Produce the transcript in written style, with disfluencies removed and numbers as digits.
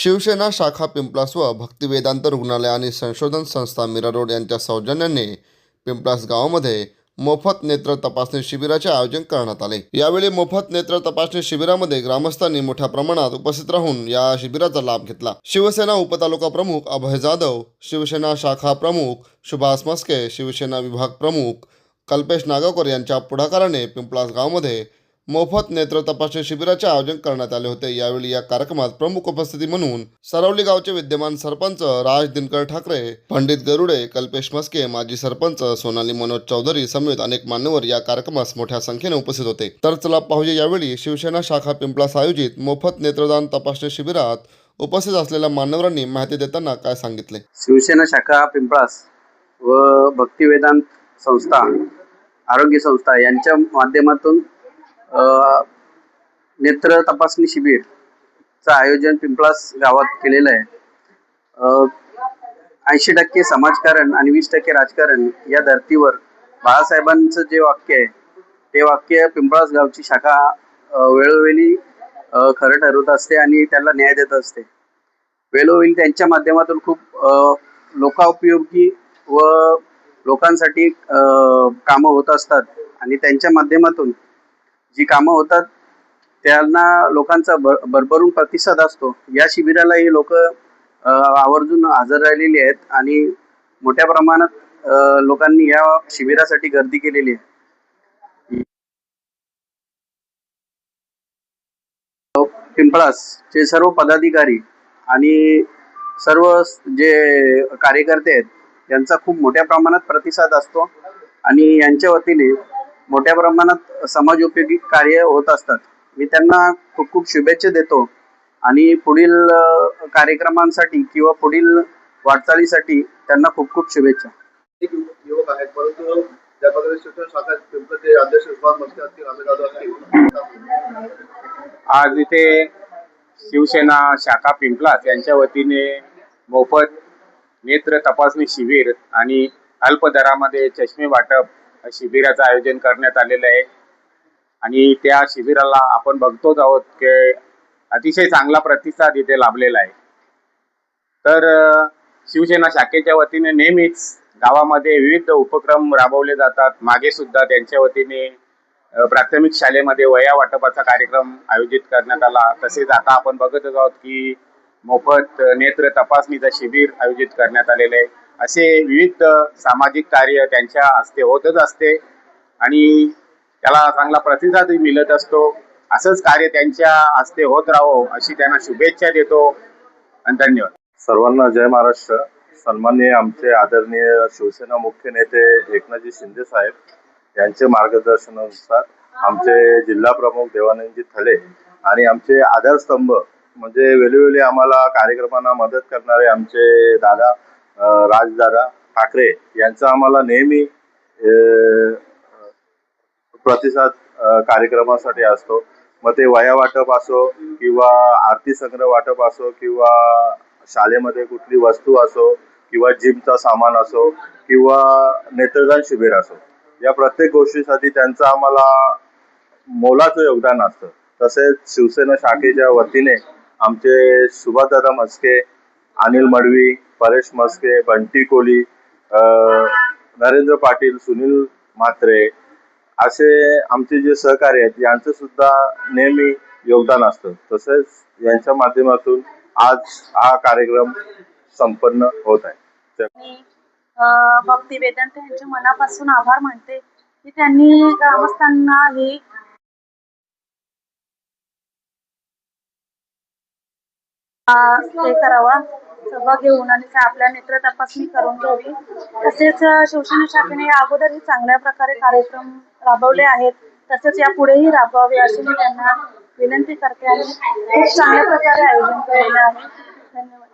शिवसेना शाखा पिंपलास व भक्तिवेदांत रुग्णालय आणि संशोधन संस्था मीरा रोड यांच्या सौजन्याने पिंपलास गावामध्ये मोफत नेत्र तपासणी शिबिराचे आयोजन करण्यात आले। यावेळी मोफत नेत्र तपासणी शिबिरामध्ये ग्रामस्थांनी मोठ्या प्रमाणात उपस्थित राहून या शिबिराचा लाभ घेतला। शिवसेना उपतालुका प्रमुख अभय जाधव, शिवसेना शाखा प्रमुख सुभाष मस्के, शिवसेना विभाग प्रमुख कल्पेश नागावकर यांच्या पुढाकाराने पिंपलास गावामध्ये मोफत नेत्र तपासणी शिबिराचे आयोजन करण्यात आले होते। यावेळी या कार्यक्रमात प्रमुख उपस्थिती म्हणून सरवली गावचे विद्यमान सरपंच राज दिनकर ठाकरे, पंडित गरुडे, कल्पेश मस्के, माजी सरपंच सोनाली मनोज चौधरी समेत अनेक मान्यवर या कार्यक्रमास मोठ्या संख्येने उपस्थित होते। तर चला पाहूया यावेळी शिवसेना शाखा पिंपलास आयोजित मोफत नेत्रदान तपासणी शिबिरात उपस्थित असलेल्या मान्यवरांनी माहिती देताना काय सांगितले। शिवसेना शाखा पिंपलास व भक्तिवेदांत संस्था आरोग्य संस्था यांच्या माध्यमातून नेत्र तपासणी शिबिरचं आयोजन पिंपलास गावात केलेलं आहे। 80% समाजकारण आणि 20% राजकारण या धर्तीवर बाळासाहेबांचं जे वाक्य आहे ते वाक्य पिंपलास गावची शाखा वेळोवेळी खरं ठरवत असते आणि त्याला न्याय देत असते। वेळोवेळी त्यांच्या माध्यमातून खूप लोकोपयोगी व लोकांसाठी कामं होत असतात आणि त्यांच्या माध्यमातून जी कामं होतात त्यांना लोकांचा भरभरून प्रतिसाद असतो। या शिबिराला ही लोक आवर्जून हजर राहिलेली आहेत आणि मोठ्या प्रमाणात लोकांनी या शिबिरासाठी गर्दी केलेली आहे। पिंपळासचे सर्व पदाधिकारी आणि सर्व जे कार्यकर्ते आहेत यांचा खूप मोठ्या प्रमाणात प्रतिसाद असतो आणि यांच्या वतीने मोठ्या प्रमाणात समाजोपयोगी कार्य होत असतात। मी त्यांना खूप खूप शुभेच्छा देतो आणि पुढील कार्यक्रमांसाठी किंवा पुढील वाटचालीसाठी त्यांना खूप खूप शुभेच्छा। युवक आहेत परंतु ज्या प्रकारे शिवसेना शाखा पिंपळचे अध्यक्ष सुभाष मस्के असतील, अभय जाधव असतील, आज इथे शिवसेना शाखा पिंपलास यांच्या वतीने मोफत नेत्र तपासणी शिबिर आणि अल्प दरामध्ये चष्मे वाटप शिबिराचं आयोजन करण्यात आलेलं आहे आणि त्या शिबिराला आपण बघतोच आहोत की अतिशय चांगला प्रतिसाद इथे लाभलेला आहे। तर शिवसेना शाखेच्या वतीने नेहमीच गावामध्ये विविध उपक्रम राबवले जातात। मागे सुद्धा त्यांच्या वतीने प्राथमिक शाळेमध्ये वह्या वाटपाचा कार्यक्रम आयोजित करण्यात आला। तसेच आता आपण बघतच आहोत की मोफत नेत्र तपासणीचं शिबिर आयोजित करण्यात आलेले आहे। असे विविध सामाजिक कार्य त्यांच्या हस्ते होतच असते आणि त्याला चांगला प्रतिसादही मिळत असतो। असंच कार्य त्यांच्या हस्ते होत राहो अशी त्यांना शुभेच्छा देतो आणि धन्यवाद। सर्वांना जय महाराष्ट्र। सन्माननीय आमचे आदरणीय शिवसेना मुख्य नेते एकनाथजी शिंदे साहेब यांचे मार्गदर्शनानुसार आमचे जिल्हा प्रमुख देवानंदजी थले आणि आमचे आधारस्तंभ म्हणजे वेळोवेळी आम्हाला कार्यक्रमांना मदत करणारे आमचे दादा राजदादा ठाकरे यांचा आम्हाला नेहमी प्रतिसाद कार्यक्रमासाठी असतो। मग ते वह्या वाटप असो किंवा आरती संग्रह वाटप असो किंवा शाळेमध्ये कुठली वस्तू असो किंवा जिमचा सामान असो किंवा नेत्रदान शिबिर असो, या प्रत्येक गोष्टीसाठी त्यांचं आम्हाला मोलाचं योगदान असतं। तसेच शिवसेना शाखेच्या वतीने आमचे सुभाषदादा मस्के, अनिल मडवी, परेश मस्के, बंटी कोली, नरेंद्र पाटील, सुनील म्हात्रे असे आमचे जे सहकारी आहेत यांचं सुद्धा नेहमी योगदान असतं। तसेच यांच्या माध्यमातून आज हा कार्यक्रम संपन्न होत आहे। भक्तिवेदांत यांचे मनापासून आभार मानते की त्यांनी ग्रामस्थांना हे करावा, सहभाग घेऊन आणि आपल्या नेत्र तपासणी करून घ्यावी। तसेच शिवसेना शाखेने या अगोदरही चांगल्या प्रकारे कार्यक्रम राबवले आहेत, तसेच यापुढेही राबवावे अशी मी त्यांना विनंती करते आणि खूप चांगल्या प्रकारे आयोजन केलेले आहे। धन्यवाद।